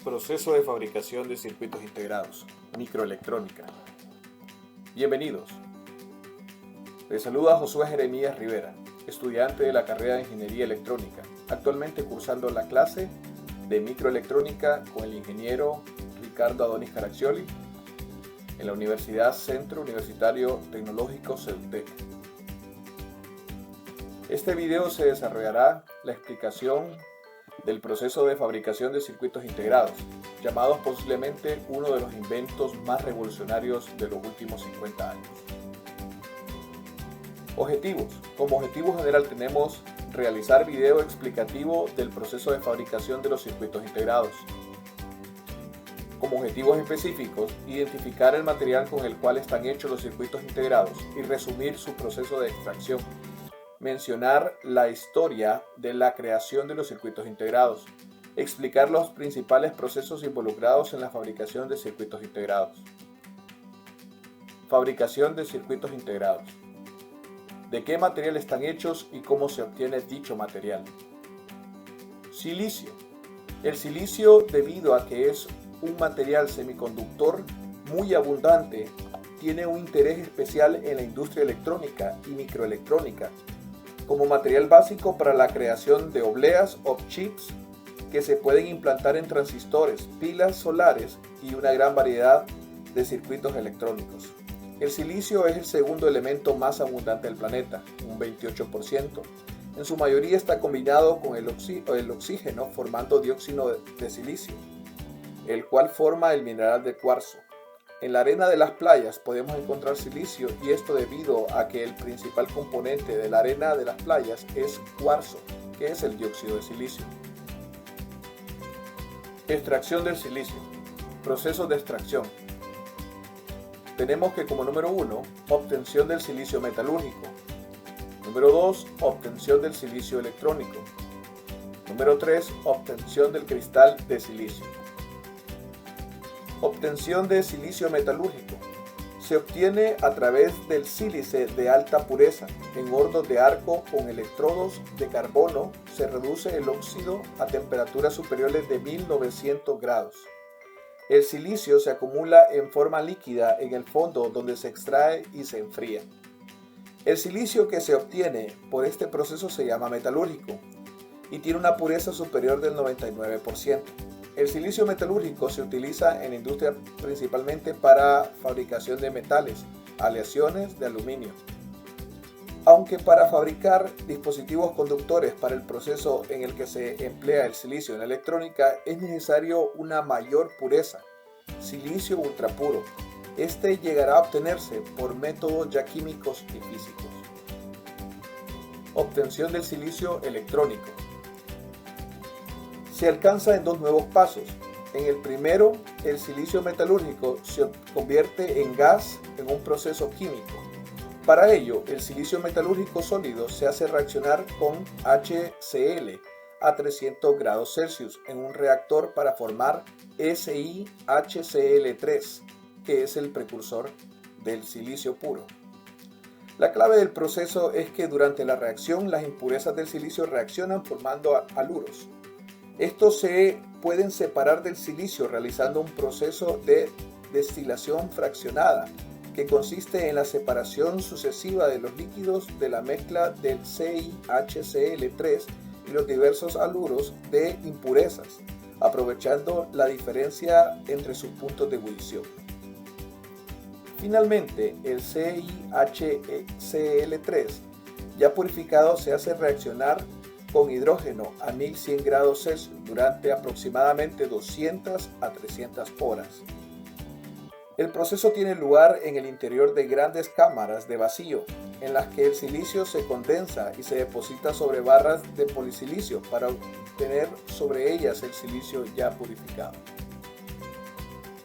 Proceso de fabricación de circuitos integrados, microelectrónica. Bienvenidos. Les saluda Josué Jeremías Rivera, estudiante de la carrera de Ingeniería Electrónica, actualmente cursando la clase de microelectrónica con el ingeniero Ricardo Adonis Caraccioli en la Universidad Centro Universitario Tecnológico CEUTEC. Este video se desarrollará la explicación del proceso de fabricación de circuitos integrados, llamados posiblemente uno de los inventos más revolucionarios de los últimos 50 años. Objetivos. Como objetivo general tenemos realizar video explicativo del proceso de fabricación de los circuitos integrados. Como objetivos específicos, identificar el material con el cual están hechos los circuitos integrados y resumir su proceso de extracción. Mencionar la historia de la creación de los circuitos integrados. Explicar los principales procesos involucrados en la fabricación de circuitos integrados. Fabricación de circuitos integrados. ¿De qué material están hechos y cómo se obtiene dicho material? Silicio. El silicio, debido a que es un material semiconductor muy abundante, tiene un interés especial en la industria electrónica y microelectrónica, como material básico para la creación de obleas o chips que se pueden implantar en transistores, pilas solares y una gran variedad de circuitos electrónicos. El silicio es el segundo elemento más abundante del planeta, un 28%. En su mayoría está combinado con el oxígeno formando dióxido de silicio, el cual forma el mineral de cuarzo. En la arena de las playas podemos encontrar silicio, y esto debido a que el principal componente de la arena de las playas es cuarzo, que es el dióxido de silicio. Extracción del silicio. Procesos de extracción. Tenemos que como número 1, obtención del silicio metalúrgico. Número 2, obtención del silicio electrónico. Número 3, obtención del cristal de silicio. Obtención de silicio metalúrgico. Se obtiene a través del sílice de alta pureza. En hornos de arco con electrodos de carbono se reduce el óxido a temperaturas superiores de 1900 grados. El silicio se acumula en forma líquida en el fondo, donde se extrae y se enfría. El silicio que se obtiene por este proceso se llama metalúrgico y tiene una pureza superior del 99%. El silicio metalúrgico se utiliza en la industria principalmente para fabricación de metales, aleaciones de aluminio. Aunque para fabricar dispositivos conductores para el proceso en el que se emplea el silicio en la electrónica es necesario una mayor pureza, silicio ultrapuro. Este llegará a obtenerse por métodos ya químicos y físicos. Obtención del silicio electrónico. Se alcanza en dos nuevos pasos. En el primero, el silicio metalúrgico se convierte en gas en un proceso químico. Para ello, el silicio metalúrgico sólido se hace reaccionar con HCl a 300 grados Celsius en un reactor para formar SiHcl3, que es el precursor del silicio puro. La clave del proceso es que durante la reacción las impurezas del silicio reaccionan formando haluros. Estos se pueden separar del silicio realizando un proceso de destilación fraccionada, que consiste en la separación sucesiva de los líquidos de la mezcla del CiHcl3 y los diversos haluros de impurezas, aprovechando la diferencia entre sus puntos de ebullición. Finalmente, el CiHcl3 ya purificado se hace reaccionar con hidrógeno a 1100 grados Celsius durante aproximadamente 200 a 300 horas. El proceso tiene lugar en el interior de grandes cámaras de vacío, en las que el silicio se condensa y se deposita sobre barras de polisilicio para obtener sobre ellas el silicio ya purificado.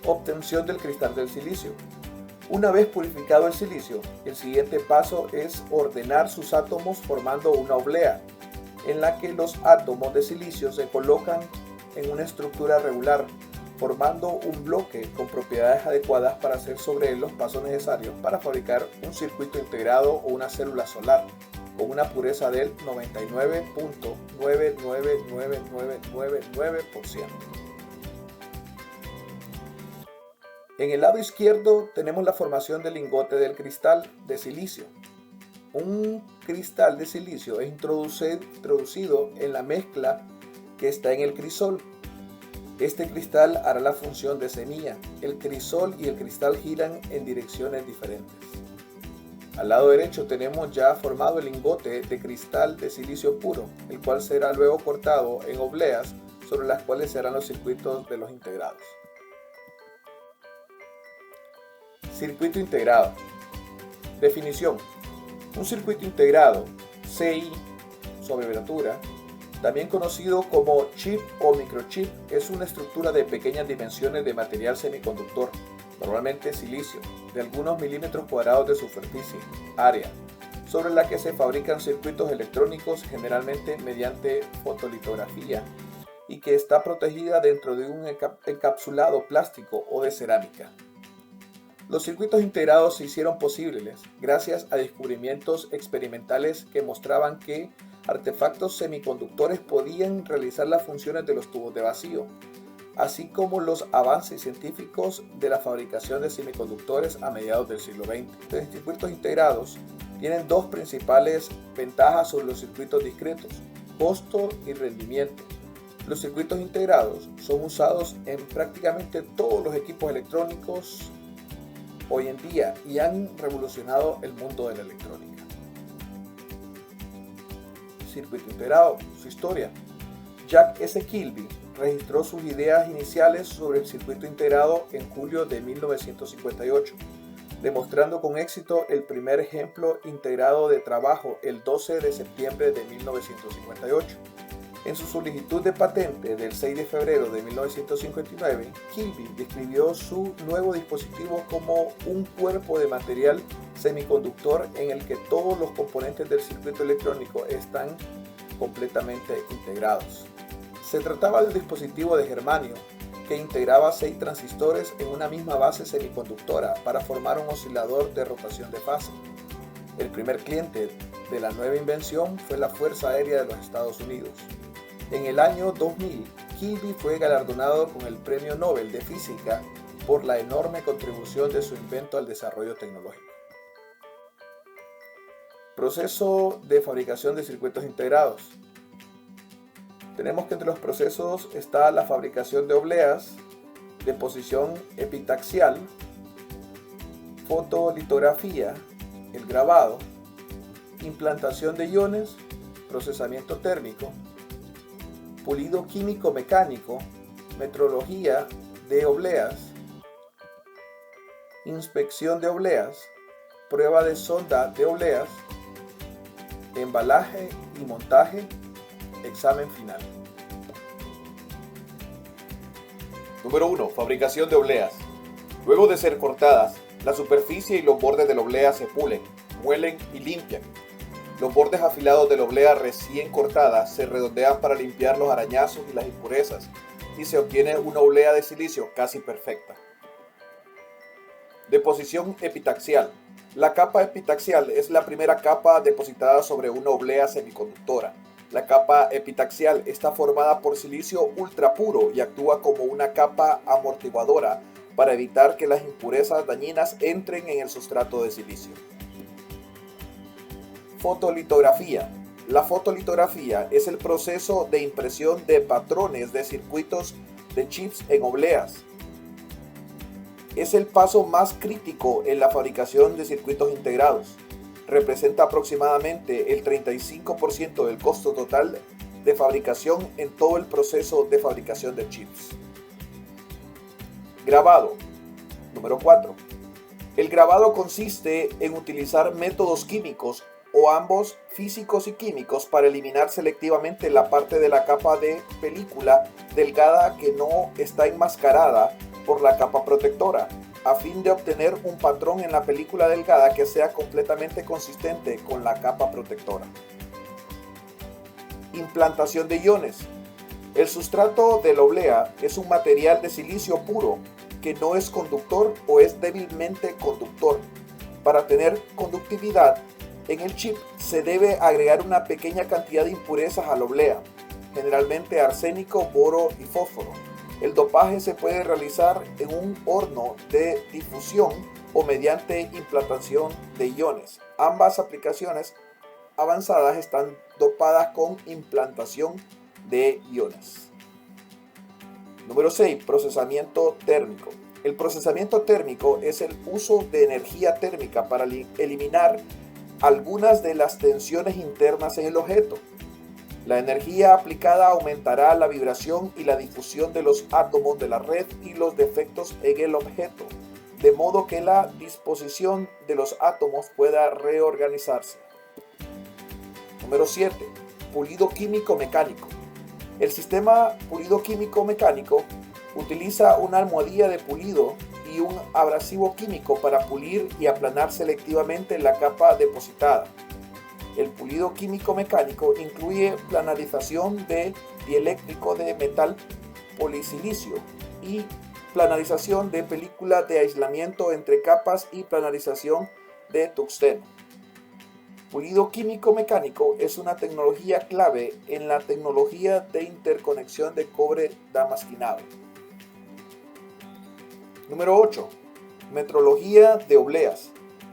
Obtención del cristal del silicio. Una vez purificado el silicio, el siguiente paso es ordenar sus átomos formando una oblea, en la que los átomos de silicio se colocan en una estructura regular, formando un bloque con propiedades adecuadas para hacer sobre él los pasos necesarios para fabricar un circuito integrado o una célula solar, con una pureza del 99.99999%. En el lado izquierdo tenemos la formación del lingote del cristal de silicio. Un cristal de silicio es introducido en la mezcla que está en el crisol. Este cristal hará la función de semilla. El crisol y el cristal giran en direcciones diferentes. Al lado derecho tenemos ya formado el lingote de cristal de silicio puro, el cual será luego cortado en obleas sobre las cuales se harán los circuitos de los integrados. Circuito integrado. Definición. Un circuito integrado, CI, su abreviatura, también conocido como chip o microchip, es una estructura de pequeñas dimensiones de material semiconductor, normalmente silicio, de algunos milímetros cuadrados de superficie, área, sobre la que se fabrican circuitos electrónicos generalmente mediante fotolitografía y que está protegida dentro de un encapsulado plástico o de cerámica. Los circuitos integrados se hicieron posibles gracias a descubrimientos experimentales que mostraban que artefactos semiconductores podían realizar las funciones de los tubos de vacío, así como los avances científicos de la fabricación de semiconductores a mediados del siglo XX. Los circuitos integrados tienen dos principales ventajas sobre los circuitos discretos: costo y rendimiento. Los circuitos integrados son usados en prácticamente todos los equipos electrónicos hoy en día y han revolucionado el mundo de la electrónica. Circuito integrado, su historia. Jack S. Kilby registró sus ideas iniciales sobre el circuito integrado en julio de 1958, demostrando con éxito el primer ejemplo integrado de trabajo el 12 de septiembre de 1958. En su solicitud de patente del 6 de febrero de 1959, Kilby describió su nuevo dispositivo como un cuerpo de material semiconductor en el que todos los componentes del circuito electrónico están completamente integrados. Se trataba de un dispositivo de germanio que integraba 6 transistores en una misma base semiconductora para formar un oscilador de rotación de fase. El primer cliente de la nueva invención fue la Fuerza Aérea de los Estados Unidos. En el año 2000, Kilby fue galardonado con el Premio Nobel de Física por la enorme contribución de su invento al desarrollo tecnológico. Proceso de fabricación de circuitos integrados. Tenemos que entre los procesos está la fabricación de obleas, deposición epitaxial, fotolitografía, el grabado, implantación de iones, procesamiento térmico, pulido químico-mecánico, metrología de obleas, inspección de obleas, prueba de sonda de obleas, embalaje y montaje, examen final. Número 1. Fabricación de obleas. Luego de ser cortadas, la superficie y los bordes de la oblea se pulen, muelen y limpian. Los bordes afilados de la oblea recién cortada se redondean para limpiar los arañazos y las impurezas y se obtiene una oblea de silicio casi perfecta. Deposición epitaxial. La capa epitaxial es la primera capa depositada sobre una oblea semiconductora. La capa epitaxial está formada por silicio ultra puro y actúa como una capa amortiguadora para evitar que las impurezas dañinas entren en el sustrato de silicio. Fotolitografía. La fotolitografía es el proceso de impresión de patrones de circuitos de chips en obleas. Es el paso más crítico en la fabricación de circuitos integrados. Representa aproximadamente el 35% del costo total de fabricación en todo el proceso de fabricación de chips. Grabado. Número 4. El grabado consiste en utilizar métodos químicos o ambos físicos y químicos para eliminar selectivamente la parte de la capa de película delgada que no está enmascarada por la capa protectora, a fin de obtener un patrón en la película delgada que sea completamente consistente con la capa protectora. Implantación de iones. El sustrato de la oblea es un material de silicio puro que no es conductor o es débilmente conductor. Para tener conductividad en el chip se debe agregar una pequeña cantidad de impurezas a la oblea, generalmente arsénico, boro y fósforo. El dopaje se puede realizar en un horno de difusión o mediante implantación de iones. Ambas aplicaciones avanzadas están dopadas con implantación de iones. Número 6. Procesamiento térmico. El procesamiento térmico es el uso de energía térmica para eliminar algunas de las tensiones internas en el objeto. La energía aplicada aumentará la vibración y la difusión de los átomos de la red y los defectos en el objeto, de modo que la disposición de los átomos pueda reorganizarse. Número 7. Pulido químico mecánico. El sistema pulido químico mecánico utiliza una almohadilla de pulido y un abrasivo químico para pulir y aplanar selectivamente la capa depositada. El pulido químico mecánico incluye planarización de dieléctrico de metal polisilicio y planarización de película de aislamiento entre capas y planarización de tungsteno. Pulido químico mecánico es una tecnología clave en la tecnología de interconexión de cobre damasquinado. Número 8. Metrología de obleas.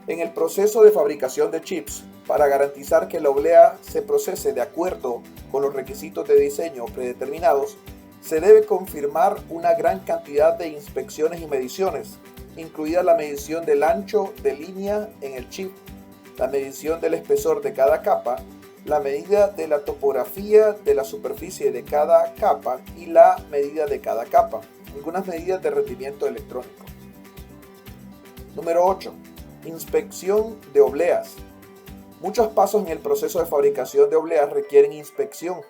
En el proceso de fabricación de chips, para garantizar que la oblea se procese de acuerdo con los requisitos de diseño predeterminados, se debe confirmar una gran cantidad de inspecciones y mediciones, incluida la medición del ancho de línea en el chip, la medición del espesor de cada capa, la medida de la topografía de la superficie de cada capa y la medida de cada capa. Algunas medidas de rendimiento electrónico. Número 8. Inspección de obleas. Muchos pasos en el proceso de fabricación de obleas requieren inspección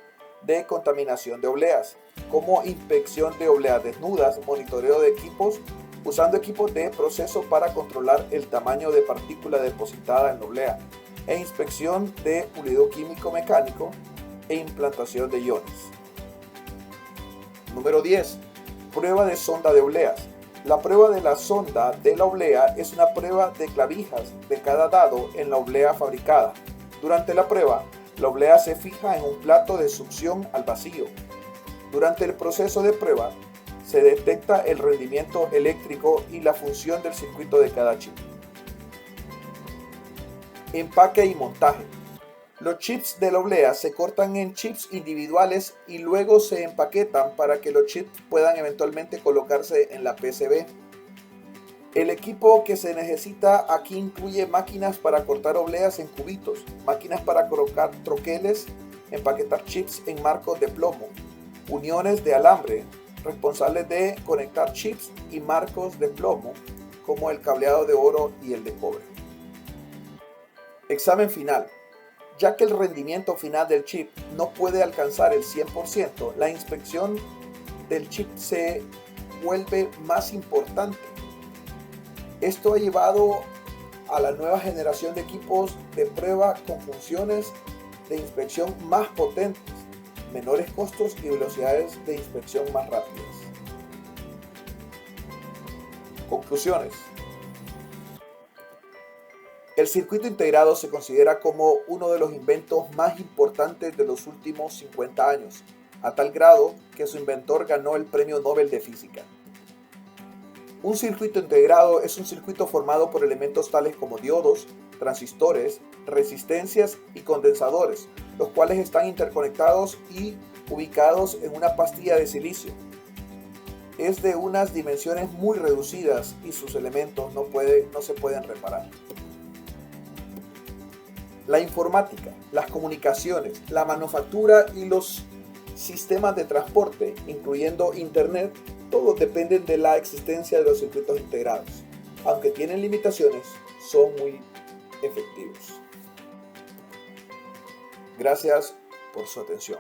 de contaminación de obleas, como inspección de obleas desnudas, monitoreo de equipos, usando equipos de proceso para controlar el tamaño de partícula depositada en la oblea, e inspección de pulido químico mecánico e implantación de iones. Número 10. Prueba de sonda de obleas. La prueba de la sonda de la oblea es una prueba de clavijas de cada dado en la oblea fabricada. Durante la prueba, la oblea se fija en un plato de succión al vacío. Durante el proceso de prueba, se detecta el rendimiento eléctrico y la función del circuito de cada chip. Empaque y montaje. Los chips de la oblea se cortan en chips individuales y luego se empaquetan para que los chips puedan eventualmente colocarse en la PCB. El equipo que se necesita aquí incluye máquinas para cortar obleas en cubitos, máquinas para colocar troqueles, empaquetar chips en marcos de plomo, uniones de alambre, responsables de conectar chips y marcos de plomo, como el cableado de oro y el de cobre. Examen final. Ya que el rendimiento final del chip no puede alcanzar el 100%, la inspección del chip se vuelve más importante. Esto ha llevado a la nueva generación de equipos de prueba con funciones de inspección más potentes, menores costos y velocidades de inspección más rápidas. Conclusiones. El circuito integrado se considera como uno de los inventos más importantes de los últimos 50 años, a tal grado que su inventor ganó el Premio Nobel de Física. Un circuito integrado es un circuito formado por elementos tales como diodos, transistores, resistencias y condensadores, los cuales están interconectados y ubicados en una pastilla de silicio. Es de unas dimensiones muy reducidas y sus elementos no se pueden reparar. La informática, las comunicaciones, la manufactura y los sistemas de transporte, incluyendo Internet, todos dependen de la existencia de los circuitos integrados. Aunque tienen limitaciones, son muy efectivos. Gracias por su atención.